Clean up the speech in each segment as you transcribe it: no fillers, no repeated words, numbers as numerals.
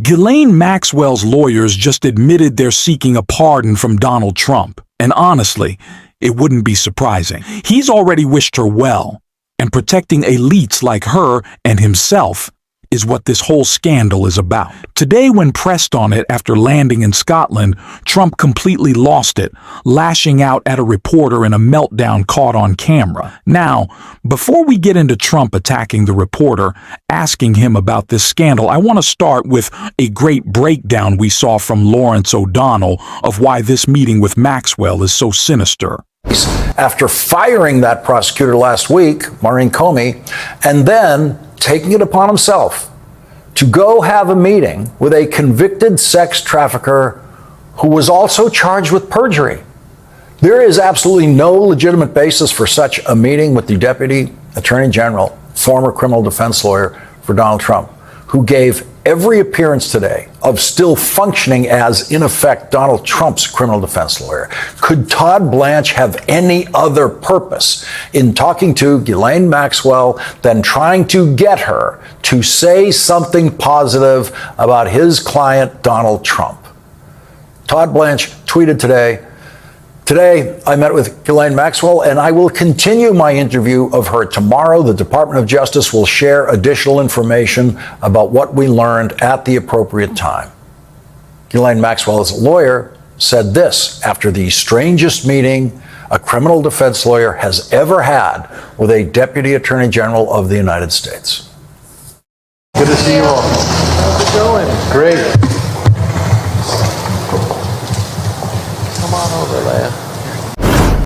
Ghislaine Maxwell's lawyers just admitted they're seeking a pardon from Donald Trump. And honestly, it wouldn't be surprising. He's already wished her well, and protecting elites like her and himself is what this whole scandal is about. Today, when pressed on it after landing in Scotland, Trump completely lost it, lashing out at a reporter in a meltdown caught on camera. Now, before we get into Trump attacking the reporter, asking him about this scandal, I want to start with a great breakdown we saw from Lawrence O'Donnell of why this meeting with Maxwell is so sinister. After firing that prosecutor last week, Maureen Comey, and then taking it upon himself to go have a meeting with a convicted sex trafficker who was also charged with perjury. There is absolutely no legitimate basis for such a meeting with the Deputy Attorney General, former criminal defense lawyer for Donald Trump, who gave every appearance today of still functioning as, in effect, Donald Trump's criminal defense lawyer. Could Todd Blanche have any other purpose in talking to Ghislaine Maxwell than trying to get her to say something positive about his client, Donald Trump? Todd Blanche tweeted today, "Today, I met with Ghislaine Maxwell, and I will continue my interview of her tomorrow. The Department of Justice will share additional information about what we learned at the appropriate time." Ghislaine Maxwell's lawyer said this after the strangest meeting a criminal defense lawyer has ever had with a Deputy Attorney General of the United States. Good to see you all. How's it going? Great.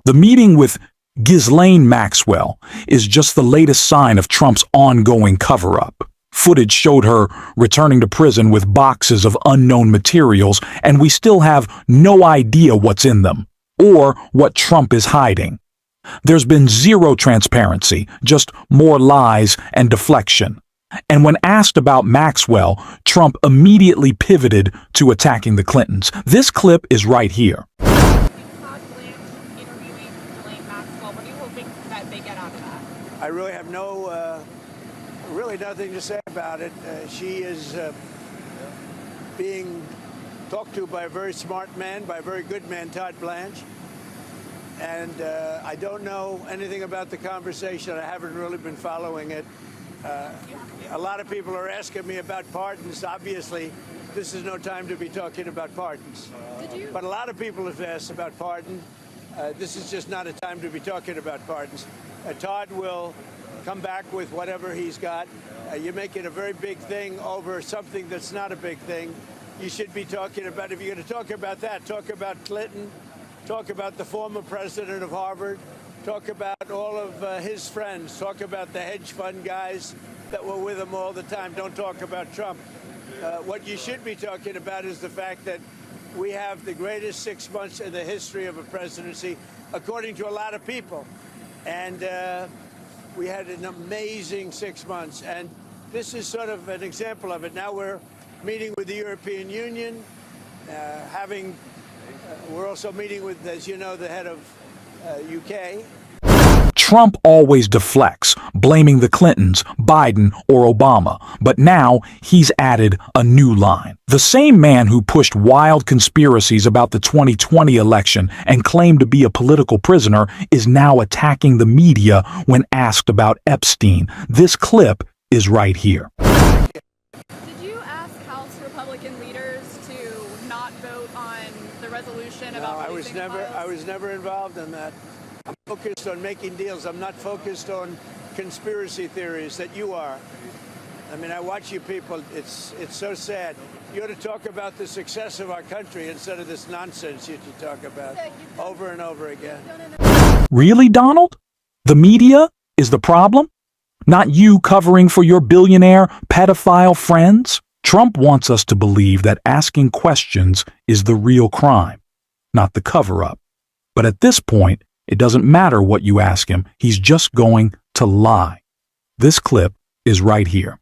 The meeting with Ghislaine Maxwell is just the latest sign of Trump's ongoing cover-up. Footage showed her returning to prison with boxes of unknown materials, and we still have no idea what's in them or what Trump is hiding. There's been zero transparency, just more lies and deflection. And when asked about Maxwell, Trump immediately pivoted to attacking the Clintons. This clip is right here. I really have really nothing to say about it. She is being talked to by a very smart man, by a very good man, Todd Blanche. And I don't know anything about the conversation. I haven't really been following it. A lot of people are asking me about pardons. Obviously, this is no time to be talking about pardons. But a lot of people have asked about pardon. This is just not a time to be talking about pardons. Todd will come back with whatever he's got. You're making a very big thing over something that's not a big thing. You should be talking about, if you're going to talk about that, talk about Clinton, talk about the former president of Harvard, talk about all of his friends, talk about the hedge fund guys that were with him all the time. Don't talk about Trump. What you should be talking about is the fact that we have the greatest 6 months in the history of a presidency, according to a lot of people. And we had an amazing 6 months. And this is sort of an example of it. Now we're meeting with the European Union, we're also meeting with, as you know, the head of UK. Trump always deflects, blaming the Clintons, Biden, or Obama. But now he's added a new line. The same man who pushed wild conspiracies about the 2020 election and claimed to be a political prisoner is now attacking the media when asked about Epstein. This clip is right here. Did you ask House Republican leaders to not vote on the resolution about releasing the files? I was never involved in that. I'm focused on making deals. I'm not focused on conspiracy theories that you are. I mean, I watch you people. It's so sad. You ought to talk about the success of our country instead of this nonsense you talk about over and over again. Really, Donald? The media is the problem? Not you covering for your billionaire pedophile friends? Trump wants us to believe that asking questions is the real crime, not the cover-up. But at this point, it doesn't matter what you ask him. He's just going to lie. This clip is right here.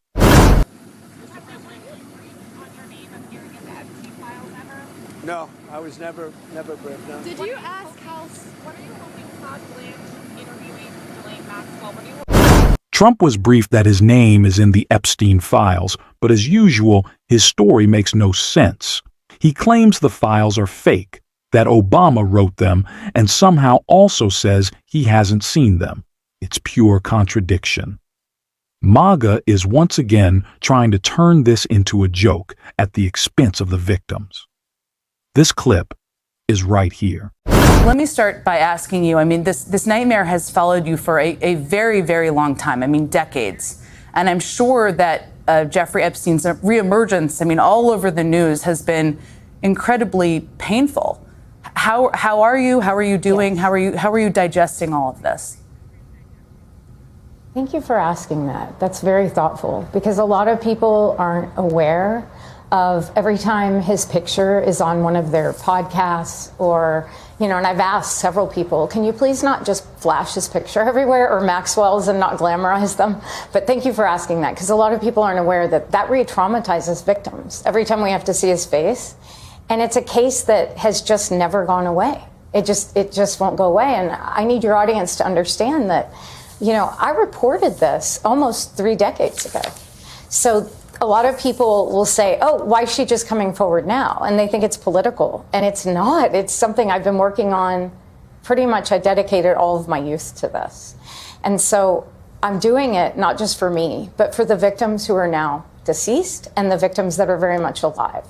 No, I was never briefed. No. Did you ask House, what are you hoping Todd Blanche interviewing Ghislaine Maxwell? Trump was briefed that his name is in the Epstein files, but as usual, his story makes no sense. He claims the files are fake, that Obama wrote them, and somehow also says he hasn't seen them. It's pure contradiction. MAGA is once again trying to turn this into a joke at the expense of the victims. This clip is right here. Let me start by asking you, this nightmare has followed you for a very, very long time, decades. And I'm sure that Jeffrey Epstein's reemergence, all over the news, has been incredibly painful. How are you? How are you doing? Yes. How are you digesting all of this? Thank you for asking that. That's very thoughtful, because a lot of people aren't aware of every time his picture is on one of their podcasts or, and I've asked several people, can you please not just flash his picture everywhere, or Maxwell's, and not glamorize them? But thank you for asking that, because a lot of people aren't aware that re-traumatizes victims every time we have to see his face. And it's a case that has just never gone away. It just won't go away. And I need your audience to understand that, I reported this almost 3 decades ago. So a lot of people will say, oh, why is she just coming forward now? And they think it's political. And it's not. It's something I've been working on pretty much. I dedicated all of my youth to this. And so I'm doing it not just for me, but for the victims who are now deceased and the victims that are very much alive.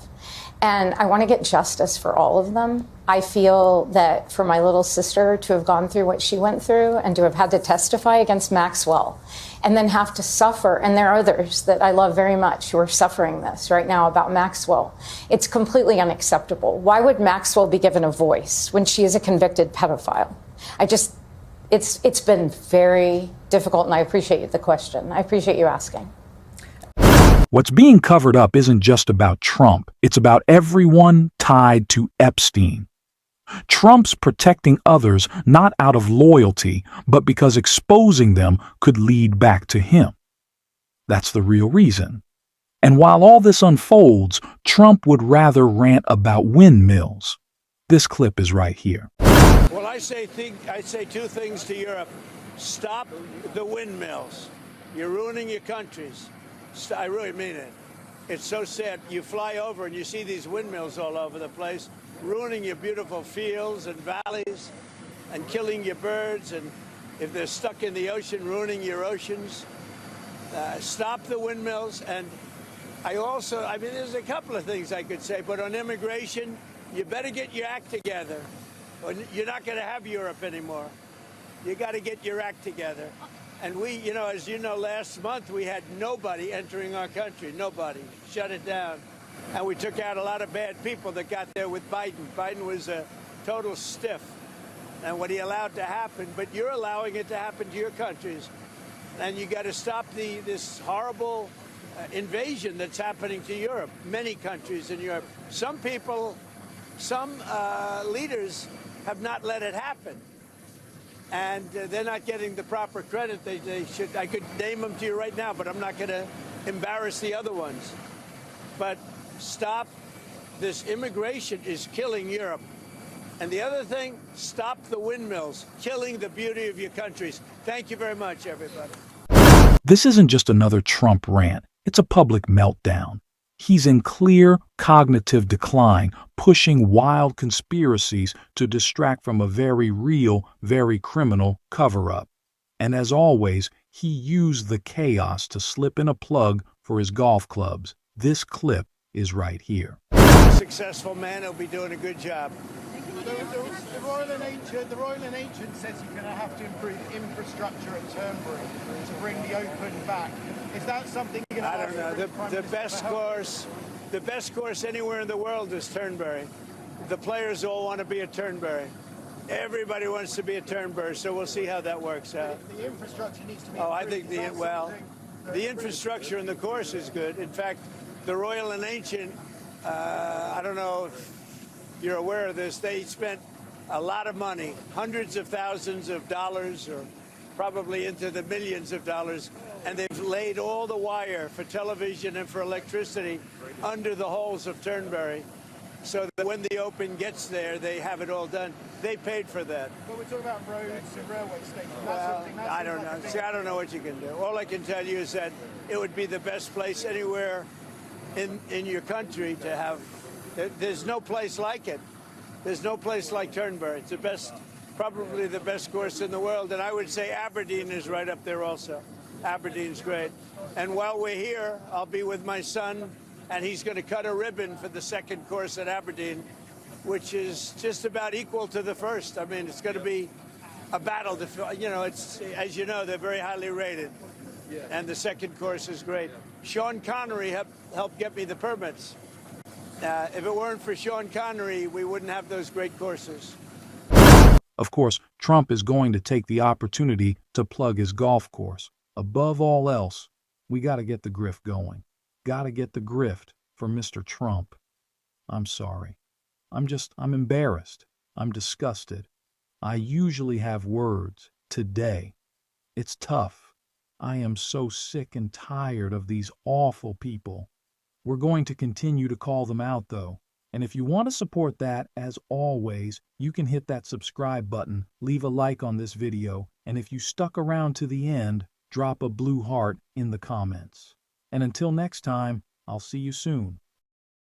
And I want to get justice for all of them. I feel that for my little sister to have gone through what she went through and to have had to testify against Maxwell and then have to suffer, and there are others that I love very much who are suffering this right now about Maxwell, it's completely unacceptable. Why would Maxwell be given a voice when she is a convicted pedophile? It's been very difficult, and I appreciate the question. I appreciate you asking. What's being covered up isn't just about Trump. It's about everyone tied to Epstein. Trump's protecting others not out of loyalty, but because exposing them could lead back to him. That's the real reason. And while all this unfolds, Trump would rather rant about windmills. This clip is right here. Well, I say 2 things to Europe. Stop the windmills. You're ruining your countries. I really mean it. It's so sad. You fly over and you see these windmills all over the place, ruining your beautiful fields and valleys and killing your birds. And if they're stuck in the ocean, ruining your oceans. Stop the windmills. And there's a couple of things I could say, but on immigration, you better get your act together. You're not going to have Europe anymore. You got to get your act together. And we, as you know, last month we had nobody entering our country, nobody. Shut it down. And we took out a lot of bad people that got there with Biden. Biden was a total stiff. And what he allowed to happen, but you're allowing it to happen to your countries. And you got to stop this horrible invasion that's happening to Europe, many countries in Europe. Some leaders have not let it happen. And they're not getting the proper credit they should. I could name them to you right now, but I'm not going to embarrass the other ones. But stop. This immigration is killing Europe. And the other thing, stop the windmills, killing the beauty of your countries. Thank you very much, everybody. This isn't just another Trump rant. It's a public meltdown. He's in clear cognitive decline, pushing wild conspiracies to distract from a very real, very criminal cover-up. And as always, he used the chaos to slip in a plug for his golf clubs. This clip is right here. Successful man, he'll be doing a good job. The Royal and Ancient says you're going to have to improve infrastructure at Turnberry to bring the Open back. Is that something you're going to have to I don't know. The best course anywhere in the world is Turnberry. The players all want to be at Turnberry. Everybody wants to be at Turnberry, so we'll see how that works out. The infrastructure needs to be I think the infrastructure in the course is good. In fact, the Royal and Ancient, I don't know if you're aware of this, they spent a lot of money, hundreds of thousands of dollars, or probably into the millions of dollars, and they've laid all the wire for television and for electricity under the holes of Turnberry. so that when the Open gets there, they have it all done. They paid for that. But we're talking about roads and railway stations. Well, I don't know. See, I don't know what you can do. All I can tell you is that it would be the best place anywhere in your country to have. There's no place like it. There's no place like Turnberry. It's the best, probably the best course in the world. And I would say Aberdeen is right up there also. Aberdeen's great. And while we're here, I'll be with my son, and he's going to cut a ribbon for the second course at Aberdeen, which is just about equal to the first. I mean, it's going to be a battle. You know, it's, as you know, they're very highly rated. And the second course is great. Sean Connery helped get me the permits. If it weren't for Sean Connery, we wouldn't have those great courses. Of course, Trump is going to take the opportunity to plug his golf course. Above all else, we got to get the grift going. Got to get the grift for Mr. Trump. I'm sorry. I'm embarrassed. I'm disgusted. I usually have words. Today, it's tough. I am so sick and tired of these awful people. We're going to continue to call them out, though. And if you want to support that, as always, you can hit that subscribe button, leave a like on this video, and if you stuck around to the end, drop a blue heart in the comments. And until next time, I'll see you soon.